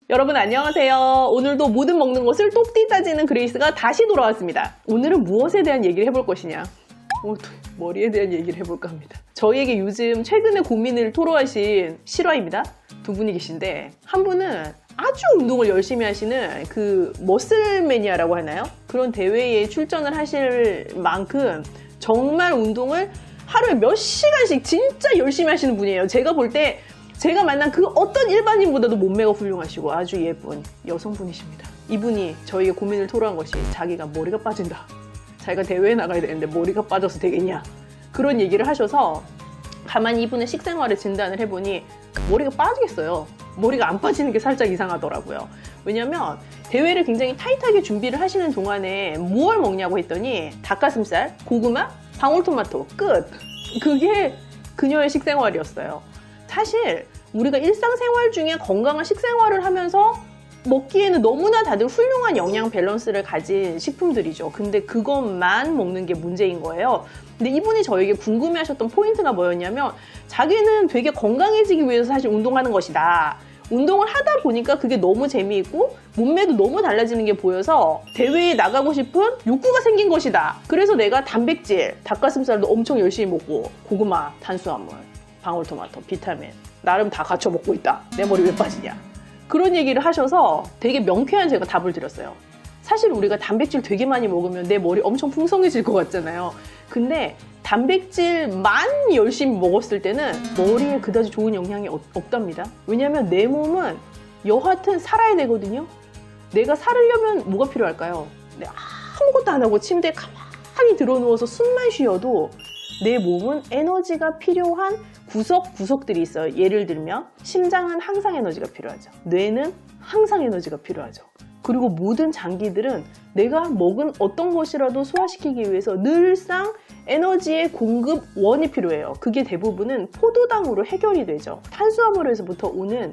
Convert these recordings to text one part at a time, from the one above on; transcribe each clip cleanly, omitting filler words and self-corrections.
여러분 안녕하세요. 오늘도 모든 먹는 것을 똑띠 따지는 그레이스가 다시 돌아왔습니다. 오늘은 무엇에 대한 얘기를 해볼 것이냐? 머리에 대한 얘기를 해볼까 합니다. 저희에게 요즘 최근에 고민을 토로하신 실화입니다. 두 분이 계신데 한 분은 아주 운동을 열심히 하시는 그 머슬 매니아라고 하나요? 그런 대회에 출전을 하실 만큼 정말 운동을 하루에 몇 시간씩 진짜 열심히 하시는 분이에요. 제가 볼 때 제가 만난 그 어떤 일반인보다도 몸매가 훌륭하시고 아주 예쁜 여성분이십니다. 이분이 저희의 고민을 토로한 것이 자기가 머리가 빠진다. 자기가 대회에 나가야 되는데 머리가 빠져서 되겠냐. 그런 얘기를 하셔서 가만히 이분의 식생활을 진단을 해보니 머리가 빠지겠어요. 머리가 안 빠지는 게 살짝 이상하더라고요. 왜냐면 대회를 굉장히 타이트하게 준비를 하시는 동안에 뭘 먹냐고 했더니 닭가슴살, 고구마, 방울토마토 끝! 그게 그녀의 식생활이었어요. 사실 우리가 일상생활 중에 건강한 식생활을 하면서 먹기에는 너무나 다들 훌륭한 영양 밸런스를 가진 식품들이죠. 근데 그것만 먹는 게 문제인 거예요. 근데 이분이 저에게 궁금해하셨던 포인트가 뭐였냐면 자기는 되게 건강해지기 위해서 사실 운동하는 것이다. 운동을 하다 보니까 그게 너무 재미있고 몸매도 너무 달라지는 게 보여서 대회에 나가고 싶은 욕구가 생긴 것이다. 그래서 내가 단백질, 닭가슴살도 엄청 열심히 먹고 고구마, 탄수화물, 방울토마토, 비타민 나름 다 갖춰 먹고 있다. 내 머리 왜 빠지냐. 그런 얘기를 하셔서 되게 명쾌한 제가 답을 드렸어요. 사실 우리가 단백질 되게 많이 먹으면 내 머리 엄청 풍성해질 것 같잖아요. 근데 단백질만 열심히 먹었을 때는 머리에 그다지 좋은 영향이 없답니다. 왜냐하면 내 몸은 여하튼 살아야 되거든요. 내가 살으려면 뭐가 필요할까요? 아무것도 안 하고 침대에 가만히 들어누워서 숨만 쉬어도 내 몸은 에너지가 필요한 구석구석들이 있어요. 예를 들면 심장은 항상 에너지가 필요하죠. 뇌는 항상 에너지가 필요하죠. 그리고 모든 장기들은 내가 먹은 어떤 것이라도 소화시키기 위해서 늘상 에너지의 공급원이 필요해요. 그게 대부분은 포도당으로 해결이 되죠. 탄수화물에서부터 오는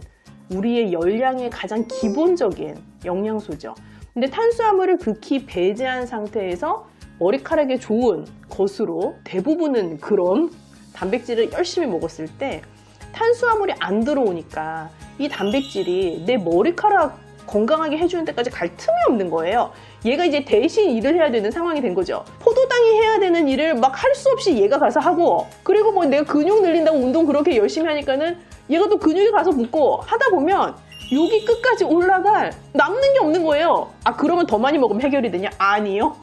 우리의 열량의 가장 기본적인 영양소죠. 근데 탄수화물을 극히 배제한 상태에서 머리카락에 좋은 것으로 대부분은 그런 단백질을 열심히 먹었을 때 탄수화물이 안 들어오니까 이 단백질이 내 머리카락 건강하게 해주는 데까지 갈 틈이 없는 거예요. 얘가 이제 대신 일을 해야 되는 상황이 된 거죠. 포도당이 해야 되는 일을 막 할 수 없이 얘가 가서 하고, 그리고 뭐 내가 근육 늘린다고 운동 그렇게 열심히 하니까는 얘가 또 근육이 가서 붙고 하다 보면 여기 끝까지 올라갈 남는 게 없는 거예요. 그러면 더 많이 먹으면 해결이 되냐? 아니요.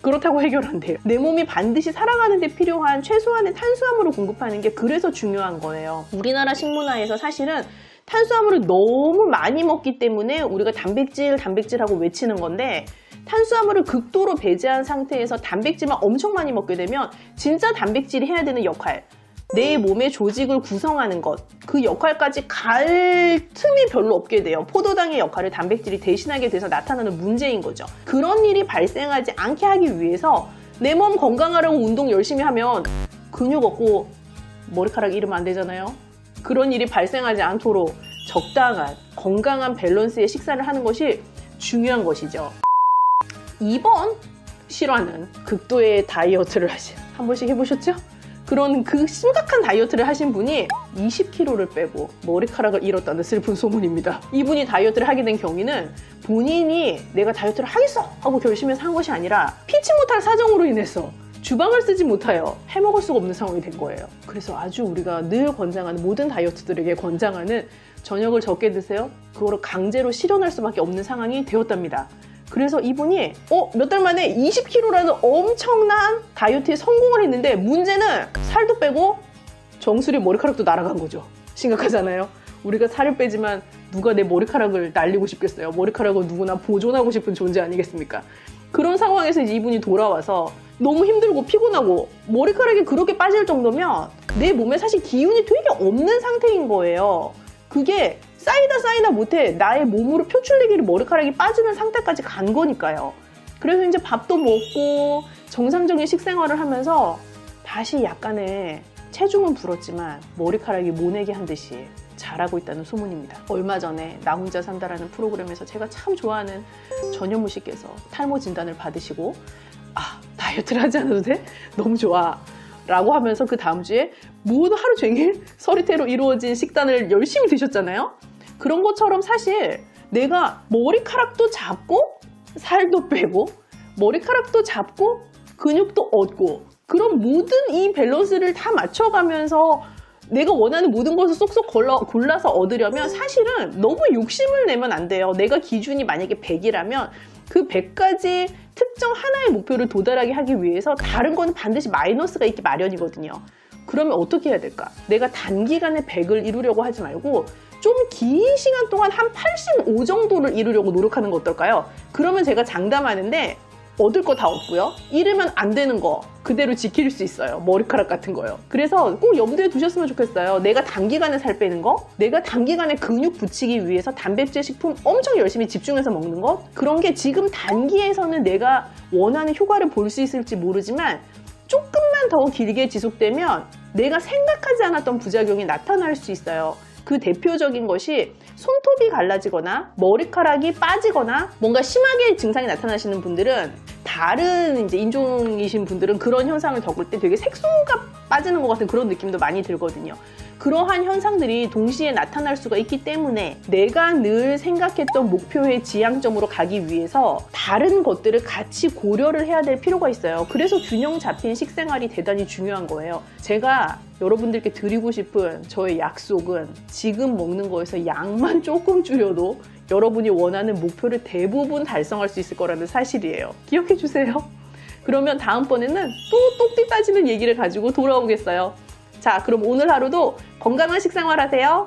그렇다고 해결 안 돼요. 내 몸이 반드시 살아가는 데 필요한 최소한의 탄수화물을 공급하는 게 그래서 중요한 거예요. 우리나라 식문화에서 사실은 탄수화물을 너무 많이 먹기 때문에 우리가 단백질하고 외치는 건데, 탄수화물을 극도로 배제한 상태에서 단백질만 엄청 많이 먹게 되면 진짜 단백질이 해야 되는 역할, 내 몸의 조직을 구성하는 것, 그 역할까지 갈 틈이 별로 없게 돼요. 포도당의 역할을 단백질이 대신하게 돼서 나타나는 문제인 거죠. 그런 일이 발생하지 않게 하기 위해서 내 몸 건강하려고 운동 열심히 하면 근육 없고 머리카락 잃으면 안 되잖아요. 그런 일이 발생하지 않도록 적당한 건강한 밸런스의 식사를 하는 것이 중요한 것이죠. 이번 실화는 극도의 다이어트를 한 번씩 해보셨죠? 그런 그 심각한 다이어트를 하신 분이 20kg를 빼고 머리카락을 잃었다는 슬픈 소문입니다. 이분이 다이어트를 하게 된 경위는 본인이 내가 다이어트를 하겠어 하고 결심해서 한 것이 아니라 피치 못할 사정으로 인해서 주방을 쓰지 못하여 해먹을 수가 없는 상황이 된 거예요. 그래서 아주 우리가 늘 권장하는, 모든 다이어트들에게 권장하는 저녁을 적게 드세요. 그거를 강제로 실현할 수밖에 없는 상황이 되었답니다. 그래서 이분이 몇 달 만에 20kg라는 엄청난 다이어트에 성공을 했는데, 문제는 살도 빼고 정수리 머리카락도 날아간 거죠. 심각하잖아요. 우리가 살을 빼지만 누가 내 머리카락을 날리고 싶겠어요. 머리카락은 누구나 보존하고 싶은 존재 아니겠습니까? 그런 상황에서 이제 이분이 돌아와서 너무 힘들고 피곤하고 머리카락이 그렇게 빠질 정도면 내 몸에 사실 기운이 되게 없는 상태인 거예요. 그게 쌓이다 못해 나의 몸으로 표출되기를 머리카락이 빠지는 상태까지 간 거니까요. 그래서 이제 밥도 먹고 정상적인 식생활을 하면서 다시 약간의 체중은 불었지만 머리카락이 모내기 한 듯이 자라고 있다는 소문입니다. 얼마 전에 나 혼자 산다라는 프로그램에서 제가 참 좋아하는 전현무 씨께서 탈모 진단을 받으시고 다이어트를 하지 않아도 돼? 너무 좋아 라고 하면서 그 다음 주에 모두 하루 종일 서리태로 이루어진 식단을 열심히 드셨잖아요. 그런 것처럼 사실 내가 머리카락도 잡고 살도 빼고 머리카락도 잡고 근육도 얻고 그런 모든 이 밸런스를 다 맞춰가면서 내가 원하는 모든 것을 쏙쏙 골라서 얻으려면 사실은 너무 욕심을 내면 안 돼요. 내가 기준이 만약에 100이라면 그 100가지 특정 하나의 목표를 도달하게 하기 위해서 다른 거는 반드시 마이너스가 있기 마련이거든요. 그러면 어떻게 해야 될까? 내가 단기간에 100을 이루려고 하지 말고 좀 긴 시간 동안 한 85 정도를 이루려고 노력하는 거 어떨까요? 그러면 제가 장담하는데 얻을 거 다 얻고요. 이르면 안 되는 거 그대로 지킬 수 있어요. 머리카락 같은 거요. 그래서 꼭 염두에 두셨으면 좋겠어요. 내가 단기간에 살 빼는 거, 내가 단기간에 근육 붙이기 위해서 단백질 식품 엄청 열심히 집중해서 먹는 거, 그런 게 지금 단기에서는 내가 원하는 효과를 볼 수 있을지 모르지만 조금만 더 길게 지속되면 내가 생각하지 않았던 부작용이 나타날 수 있어요. 그 대표적인 것이 손톱이 갈라지거나 머리카락이 빠지거나 뭔가 심하게 증상이 나타나시는 분들은 다른 이제 인종이신 분들은 그런 현상을 겪을 때 되게 색소가 빠지는 것 같은 그런 느낌도 많이 들거든요. 그러한 현상들이 동시에 나타날 수가 있기 때문에 내가 늘 생각했던 목표의 지향점으로 가기 위해서 다른 것들을 같이 고려를 해야 될 필요가 있어요. 그래서 균형 잡힌 식생활이 대단히 중요한 거예요. 제가 여러분들께 드리고 싶은 저의 약속은 지금 먹는 거에서 양만 조금 줄여도 여러분이 원하는 목표를 대부분 달성할 수 있을 거라는 사실이에요. 기억해 주세요. 그러면 다음번에는 또 똑띠 따지는 얘기를 가지고 돌아오겠어요. 자, 그럼 오늘 하루도 건강한 식생활 하세요.